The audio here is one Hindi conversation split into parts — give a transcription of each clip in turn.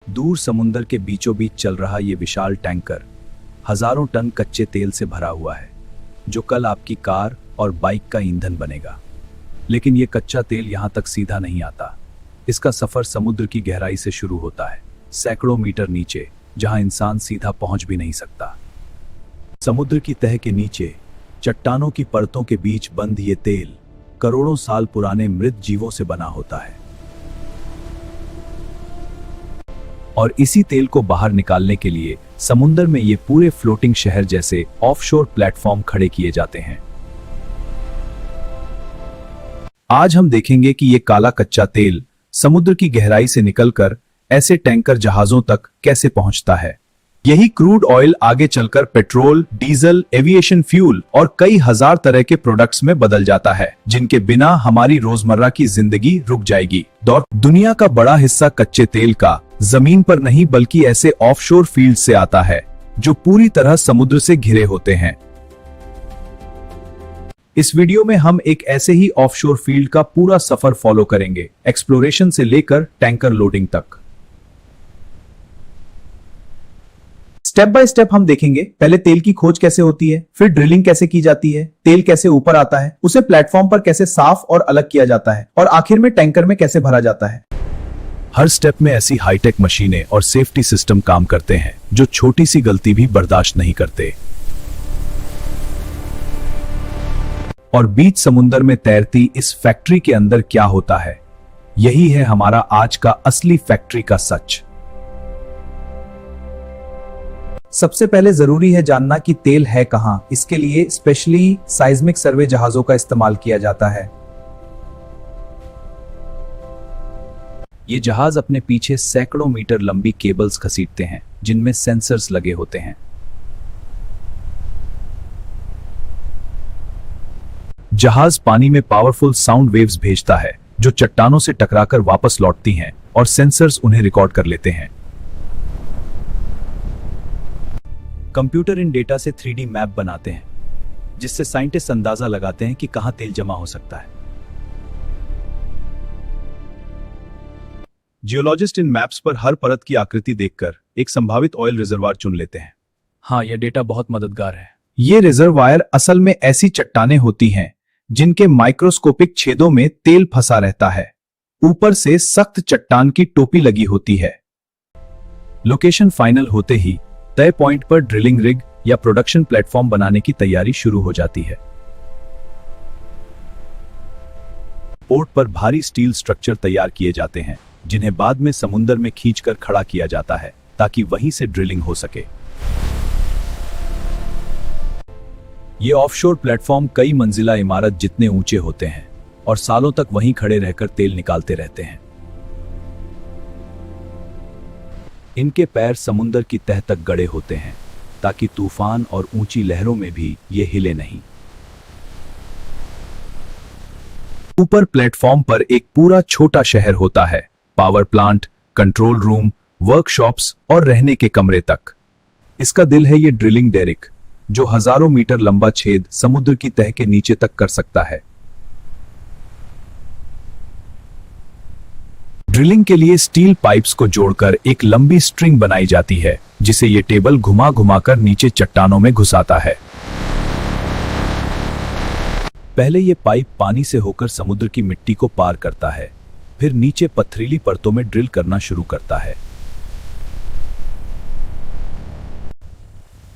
दूर समुंदर के बीचों बीच चल रहा ये विशाल टैंकर हजारों टन कच्चे तेल से भरा हुआ है, जो कल आपकी कार और बाइक का ईंधन बनेगा। लेकिन ये कच्चा तेल यहाँ तक सीधा नहीं आता। इसका सफर समुद्र की गहराई से शुरू होता है, सैकड़ों मीटर नीचे, जहां इंसान सीधा पहुंच भी नहीं सकता। समुद्र की तह के नीचे चट्टानों की परतों के बीच बंद ये तेल करोड़ों साल पुराने मृत जीवों से बना होता है। और इसी तेल को बाहर निकालने के लिए समुद्र में ये पूरे फ्लोटिंग शहर जैसे ऑफशोर प्लेटफॉर्म खड़े किए जाते हैं। आज हम देखेंगे कि ये काला कच्चा तेल समुद्र की गहराई से निकलकर ऐसे टैंकर जहाजों तक कैसे पहुंचता है। यही क्रूड ऑयल आगे चलकर पेट्रोल, डीजल, एविएशन फ्यूल और कई हजार तरह के प्रोडक्ट्स में बदल जाता है, जिनके बिना हमारी रोजमर्रा की जिंदगी रुक जाएगी। दुनिया का बड़ा हिस्सा कच्चे तेल का जमीन पर नहीं बल्कि ऐसे ऑफशोर फील्ड से आता है, जो पूरी तरह समुद्र से घिरे होते हैं। इस वीडियो में हम एक ऐसे ही ऑफशोर फील्ड का पूरा सफर फॉलो करेंगे, एक्सप्लोरेशन से लेकर टैंकर लोडिंग तक। स्टेप बाय स्टेप हम देखेंगे पहले तेल की खोज कैसे होती है, फिर ड्रिलिंग कैसे की जाती है, तेल कैसे ऊपर आता है, उसे प्लेटफॉर्म पर कैसे साफ और अलग किया जाता है, और आखिर में टैंकर में कैसे भरा जाता है। हर स्टेप में ऐसी हाईटेक मशीनें और सेफ्टी सिस्टम काम करते हैं, जो छोटी सी गलती भी बर्दाश्त नहीं करते। और बीच समुद्र में तैरती इस फैक्ट्री के अंदर क्या होता है, यही है हमारा आज का असली फैक्ट्री का सच। सबसे पहले जरूरी है जानना कि तेल है कहां। इसके लिए स्पेशली साइज्मिक सर्वे जहाजों का इस्तेमाल किया जाता है। ये जहाज अपने पीछे सैकड़ों मीटर लंबी केबल्स घसीटते हैं, जिनमें सेंसर्स लगे होते हैं। जहाज पानी में पावरफुल साउंड वेव्स भेजता है, जो चट्टानों से टकराकर वापस लौटती हैं, और सेंसर्स उन्हें रिकॉर्ड कर लेते हैं। कंप्यूटर इन डेटा से 3D मैप बनाते हैं, जिससे साइंटिस्ट अंदाजा लगाते हैं कि कहां तेल जमा हो सकता है। जियोलॉजिस्ट इन मैप्स पर हर परत की आकृति देखकर एक संभावित ऑयल रिजर्वायर चुन लेते हैं। हाँ, यह डेटा बहुत मददगार है। ये रिजर्वायर असल में ऐसी चट्टानें होती हैं जिनके माइक्रोस्कोपिक छेदों में तेल फंसा रहता है। ऊपर से सख्त चट्टान की टोपी लगी होती है। लोकेशन फाइनल होते ही तय पॉइंट पर ड्रिलिंग रिग या प्रोडक्शन प्लेटफॉर्म बनाने की तैयारी शुरू हो जाती है। पोर्ट पर भारी स्टील स्ट्रक्चर तैयार किए जाते हैं, जिन्हें बाद में समुद्र में खींचकर खड़ा किया जाता है, ताकि वहीं से ड्रिलिंग हो सके। ये ऑफशोर प्लेटफॉर्म कई मंजिला इमारत जितने ऊंचे होते हैं और सालों तक वहीं खड़े रहकर तेल निकालते रहते हैं। इनके पैर समुद्र की तह तक गड़े होते हैं, ताकि तूफान और ऊंची लहरों में भी ये हिले नहीं। ऊपर प्लेटफॉर्म पर एक पूरा छोटा शहर होता है, power plant, control room, workshops और रहने के कमरे तक। इसका दिल है ये ड्रिलिंग डेरिक, जो हजारों मीटर लंबा छेद समुद्र की तह के नीचे तक कर सकता है। ड्रिलिंग के लिए स्टील पाइप्स को जोड़कर एक लंबी स्ट्रिंग बनाई जाती है, जिसे ये टेबल घुमा घुमाकर नीचे चट्टानों में घुसाता है। पहले ये पाइप पानी से होकर समुद्र की मिट्टी को पार करता है, फिर नीचे पथरीली परतों में ड्रिल करना शुरू करता है।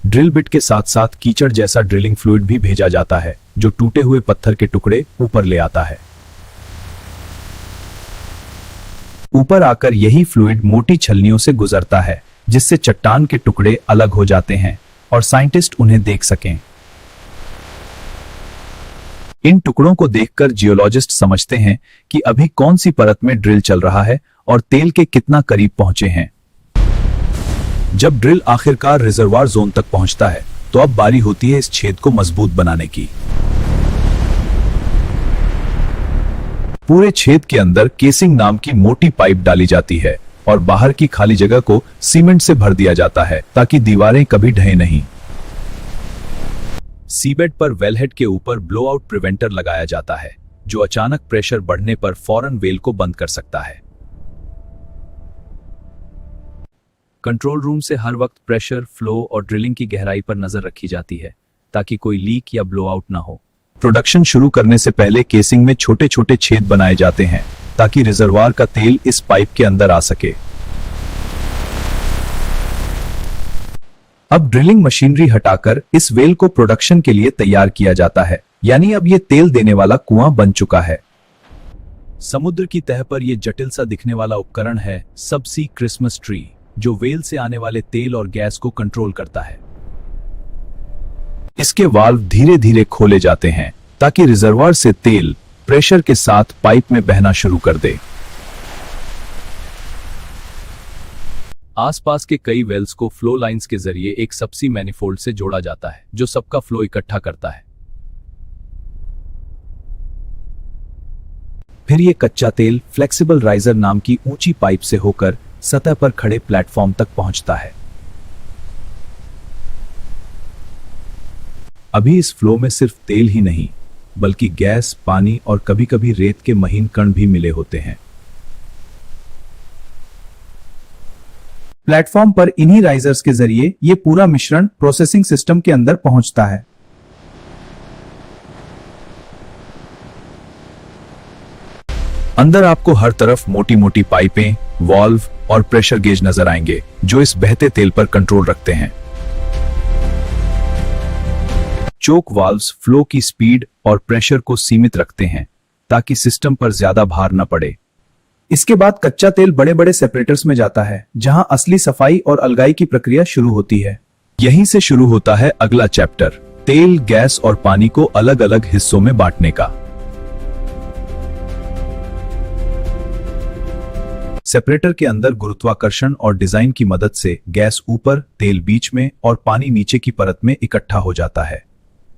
ड्रिल बिट के साथ साथ कीचड़ जैसा ड्रिलिंग फ्लूइड भी भेजा जाता है, जो टूटे हुए पत्थर के टुकड़े ऊपर ले आता है। ऊपर आकर यही फ्लूइड मोटी छलनियों से गुजरता है, जिससे चट्टान के टुकड़े अलग हो जाते हैं और साइंटिस्ट उन्हें देख सकें। इन टुकड़ों को देखकर जियोलॉजिस्ट समझते हैं कि अभी कौन सी परत में ड्रिल चल रहा है और तेल के कितना करीब पहुंचे हैं। जब ड्रिल आखिरकार रिजर्वायर जोन तक पहुंचता है, तो अब बारी होती है इस छेद को मजबूत बनाने की। पूरे छेद के अंदर केसिंग नाम की मोटी पाइप डाली जाती है और बाहर की खाली जगह को सीमेंट से भर दिया जाता है, ताकि दीवारें कभी ढहे नहीं। सीबेड पर वेलहेड के ऊपर ब्लोआउट प्रिवेंटर लगाया जाता है, जो अचानक प्रेशर बढ़ने पर फौरन वेल को बंद कर सकता है। कंट्रोल रूम से हर वक्त प्रेशर, फ्लो और ड्रिलिंग की गहराई पर नजर रखी जाती है ताकि कोई लीक या ब्लोआउट ना हो। प्रोडक्शन शुरू करने से पहले केसिंग में छोटे छोटे छेद बनाए जाते हैं ताकि रिजर्वायर का तेल इस पाइप के अंदर आ सके। अब ड्रिलिंग मशीनरी हटाकर इस वेल को प्रोडक्शन के लिए तैयार किया जाता है, यानी अब ये तेल देने वाला कुआं बन चुका है। समुद्र की तह पर यह जटिल सा दिखने वाला उपकरण है सबसी क्रिसमस ट्री, जो वेल से आने वाले तेल और गैस को कंट्रोल करता है। इसके वाल्व धीरे धीरे खोले जाते हैं ताकि रिजर्वायर से तेल प्रेशर के साथ पाइप में बहना शुरू कर दे। आसपास के कई वेल्स को फ्लो लाइंस के जरिए एक सबसी मैनिफोल्ड से जोड़ा जाता है जो सबका फ्लो इकट्ठा करता है। फिर यह कच्चा तेल फ्लेक्सिबल राइजर नाम की ऊंची पाइप से होकर सतह पर खड़े प्लेटफॉर्म तक पहुंचता है। अभी इस फ्लो में सिर्फ तेल ही नहीं बल्कि गैस, पानी और कभी-कभी रेत के महीन कण भी मिले होते हैं। प्लेटफॉर्म पर इन्हीं राइजर्स के जरिए ये पूरा मिश्रण प्रोसेसिंग सिस्टम के अंदर पहुंचता है। अंदर आपको हर तरफ मोटी मोटी पाइपें, वाल्व और प्रेशर गेज नजर आएंगे जो इस बहते तेल पर कंट्रोल रखते हैं। चोक वाल्व्स फ्लो की स्पीड और प्रेशर को सीमित रखते हैं ताकि सिस्टम पर ज्यादा भार न पड़े। इसके बाद कच्चा तेल बड़े बड़े सेपरेटर्स में जाता है जहां असली सफाई और अलगाई की प्रक्रिया शुरू होती है। यहीं से शुरू होता है अगला चैप्टर, तेल, गैस और पानी को अलग अलग हिस्सों में बांटने का। सेपरेटर के अंदर गुरुत्वाकर्षण और डिजाइन की मदद से गैस ऊपर, तेल बीच में और पानी नीचे की परत में इकट्ठा हो जाता है।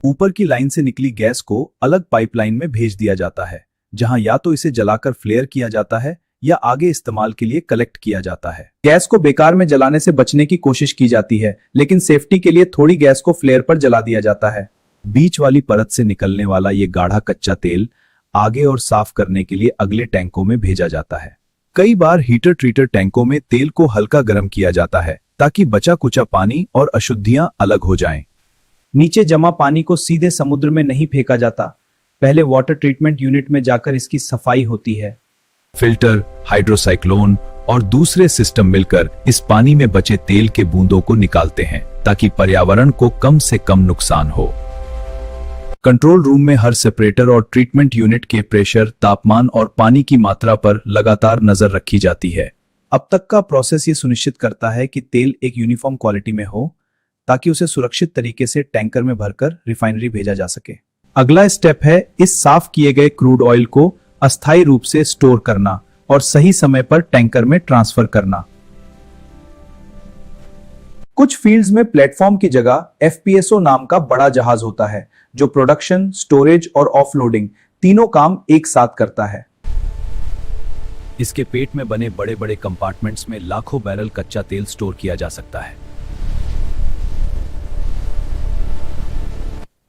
ऊपर की लाइन से निकली गैस को अलग पाइपलाइन में भेज दिया जाता है जहां या तो इसे जलाकर फ्लेयर किया जाता है या आगे इस्तेमाल के लिए कलेक्ट किया जाता है। गैस को बेकार में जलाने से बचने की कोशिश की जाती है, लेकिन सेफ्टी के लिए थोड़ी गैस को फ्लेयर पर जला दिया जाता है। बीच वाली परत से निकलने वाला ये गाढ़ा कच्चा तेल आगे और साफ करने के लिए अगले टैंकों में भेजा जाता है। कई बार हीटर ट्रीटर टैंकों में तेल को हल्का गर्म किया जाता है ताकि बचा कुचा पानी और अशुद्धियां अलग हो जाएं। नीचे जमा पानी को सीधे समुद्र में नहीं फेंका जाता, पहले वाटर ट्रीटमेंट यूनिट में जाकर इसकी सफाई होती है। फिल्टर, हाइड्रोसाइक्लोन और दूसरे सिस्टम मिलकर इस पानी में बचे तेल के बूंदों को निकालते हैं ताकि पर्यावरण को कम से कम नुकसान हो। कंट्रोल रूम में हर सेपरेटर और ट्रीटमेंट यूनिट के प्रेशर, तापमान और पानी की मात्रा पर लगातार नजर रखी जाती है। अब तक का प्रोसेस ये सुनिश्चित करता है कि तेल एक यूनिफॉर्म क्वालिटी में हो ताकि उसे सुरक्षित तरीके से टैंकर में भरकर रिफाइनरी भेजा जा सके। अगला स्टेप है इस साफ किए गए क्रूड ऑयल को अस्थायी रूप से स्टोर करना और सही समय पर टैंकर में ट्रांसफर करना। कुछ फील्ड्स में प्लेटफॉर्म की जगह एफपीएसओ नाम का बड़ा जहाज होता है जो प्रोडक्शन, स्टोरेज और ऑफलोडिंग तीनों काम एक साथ करता है। इसके पेट में बने बड़े बड़े कंपार्टमेंट्स में लाखों बैरल कच्चा तेल स्टोर किया जा सकता है।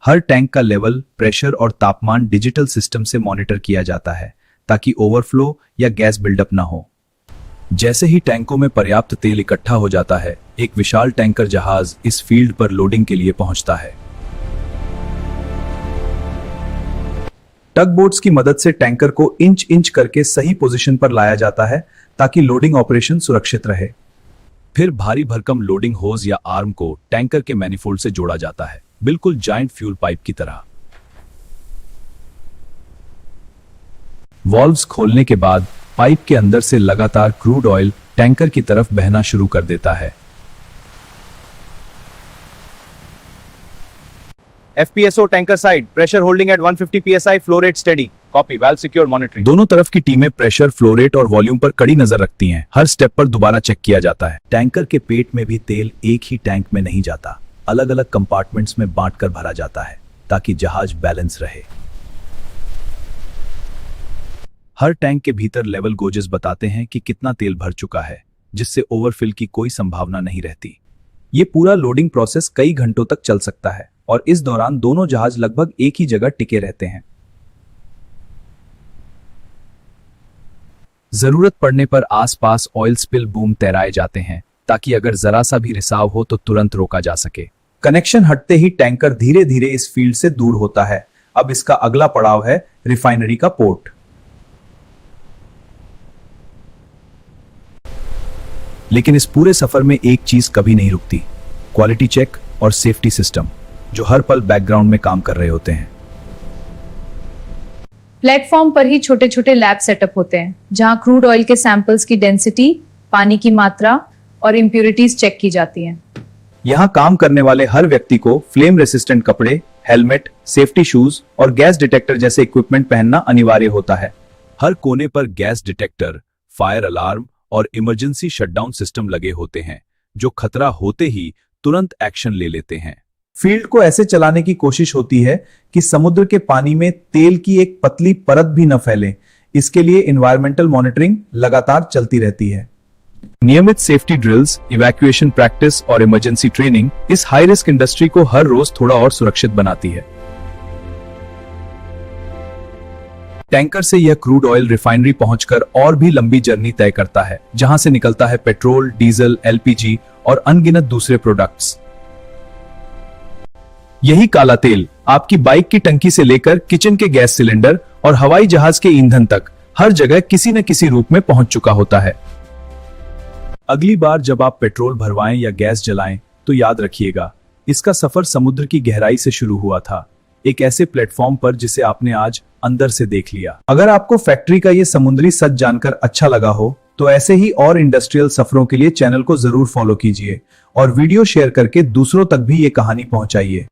हर टैंक का लेवल, प्रेशर और तापमान डिजिटल सिस्टम से मॉनिटर किया जाता है ताकि ओवरफ्लो या गैस बिल्डअप ना हो। जैसे ही टैंकों में पर्याप्त तेल इकट्ठा हो जाता है, एक विशाल टैंकर जहाज इस फील्ड पर लोडिंग के लिए पहुंचता है। टग बोट्स की मदद से टैंकर को इंच इंच करके सही पोजीशन पर लाया जाता है ताकि लोडिंग ऑपरेशन सुरक्षित रहे। फिर भारी भरकम लोडिंग होज या आर्म को टैंकर के मैनिफोल्ड से जोड़ा जाता है, बिल्कुल जायंट फ्यूल पाइप की तरह। वॉल्व्स खोलने के बाद पाइप के अंदर से लगातार क्रूड ऑयल टैंकर की तरफ बहना शुरू कर देता है। FPSO tanker side, pressure holding at 150 psi, flow rate steady, copy, valve secure, monitoring. दोनों तरफ की टीमें प्रेशर, फ्लो रेट और वॉल्यूम पर कड़ी नजर रखती हैं। हर स्टेप पर दोबारा चेक किया जाता है। टैंकर के पेट में भी तेल एक ही टैंक में नहीं जाता, अलग अलग कंपार्टमेंट्स में बांटकर भरा जाता है ताकि जहाज बैलेंस रहे। हर टैंक के भीतर लेवल गोजेस बताते हैं कि कितना तेल भर चुका है, जिससे ओवरफिल की कोई संभावना नहीं रहती। ये पूरा लोडिंग प्रोसेस कई घंटों तक चल सकता है और इस दौरान दोनों जहाज लगभग एक ही जगह टिके रहते हैं। जरूरत पड़ने पर आसपास ऑयल स्पिल बूम तैराए जाते हैं ताकि अगर जरा सा भी रिसाव हो तो तुरंत रोका जा सके। कनेक्शन हटते ही टैंकर धीरे धीरे इस फील्ड से दूर होता है। अब इसका अगला पड़ाव है रिफाइनरी का पोर्ट। लेकिन इस पूरे सफर में एक चीज कभी नहीं रुकती, क्वालिटी चेक और सेफ्टी सिस्टम, जो हर पल बैकग्राउंड में काम कर रहे होते हैं। प्लेटफॉर्म पर ही छोटे छोटे लैब सेटअप होते हैं जहां क्रूड ऑयल के सैंपल्स की डेंसिटी, पानी की मात्रा और इम्प्यूरिटीज चेक की जाती हैं। यहाँ काम करने वाले हर व्यक्ति को फ्लेम रेसिस्टेंट कपड़े, हेलमेट, सेफ्टी शूज और गैस डिटेक्टर जैसे इक्विपमेंट पहनना अनिवार्य होता है। हर कोने पर गैस डिटेक्टर, फायर अलार्म और इमरजेंसी शटडाउन सिस्टम लगे होते हैं, जो खतरा होते ही तुरंत एक्शन ले लेते हैं। फील्ड को ऐसे चलाने की कोशिश होती है कि समुद्र के पानी में तेल की एक पतली परत भी न फैले। इसके लिए एनवायरमेंटल मॉनिटरिंग लगातार चलती रहती है। नियमित सेफ्टी ड्रिल्स, इवैक्यूएशन प्रैक्टिस और इमरजेंसी ट्रेनिंग इस हाई रिस्क इंडस्ट्री को हर रोज थोड़ा और सुरक्षित बनाती है। टैंकर से यह क्रूड ऑयल रिफाइनरी पहुंचकर और भी लंबी जर्नी तय करता है, जहां से निकलता है पेट्रोल, डीजल, एलपीजी और अनगिनत दूसरे प्रोडक्ट्स। यही काला तेल आपकी बाइक की टंकी से लेकर किचन के गैस सिलेंडर और हवाई जहाज के ईंधन तक हर जगह किसी न किसी रूप में पहुंच चुका होता है। अगली बार जब आप पेट्रोल भरवाएं या गैस जलाएं, तो याद रखिएगा, इसका सफर समुद्र की गहराई से शुरू हुआ था, एक ऐसे प्लेटफॉर्म पर जिसे आपने आज अंदर से देख लिया। अगर आपको फैक्ट्री का ये समुद्री सच जानकर अच्छा लगा हो, तो ऐसे ही और इंडस्ट्रियल सफरों के लिए चैनल को जरूर फॉलो कीजिए और वीडियो शेयर करके दूसरों तक भी ये कहानी पहुंचाइए।